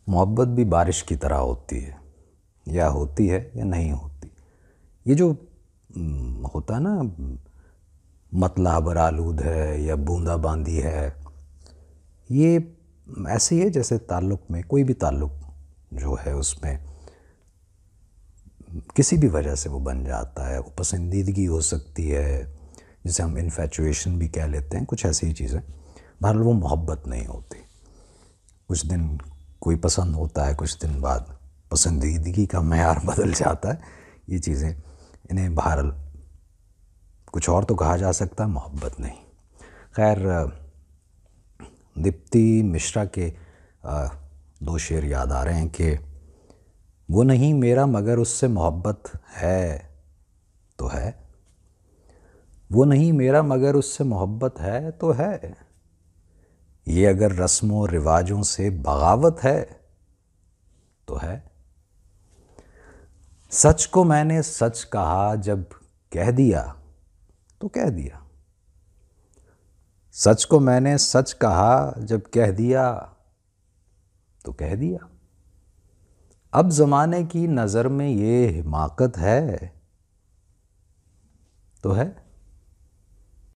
मोहब्बत भी बारिश की तरह होती है, या नहीं होती। ये जो होता है ना, मतला बरालूद है या बूंदाबांदी है, ये ऐसे ही है जैसे ताल्लुक़ में, कोई भी ताल्लुक़ जो है उसमें किसी भी वजह से वो बन जाता है। वो पसंदीदगी हो सकती है, जिसे हम इन्फैचुएशन भी कह लेते हैं, कुछ ऐसी ही चीज़ें। बहरहाल वो मोहब्बत नहीं होती। कुछ दिन कोई पसंद होता है, कुछ दिन बाद पसंदीदगी का मेयार बदल जाता है। ये चीज़ें, इन्हें बहरहाल कुछ और तो कहा जा सकता है, मोहब्बत नहीं। खैर, दीप्ति मिश्रा के दो शेर याद आ रहे हैं कि वो नहीं मेरा मगर उससे मोहब्बत है तो है, वो नहीं मेरा मगर उससे मोहब्बत है तो है, ये अगर रस्मों रिवाजों से बगावत है तो है। सच को मैंने सच कहा जब कह दिया तो कह दिया, सच को मैंने सच कहा जब कह दिया तो कह दिया। अब ज़माने की नज़र में ये हिमाकत है तो है।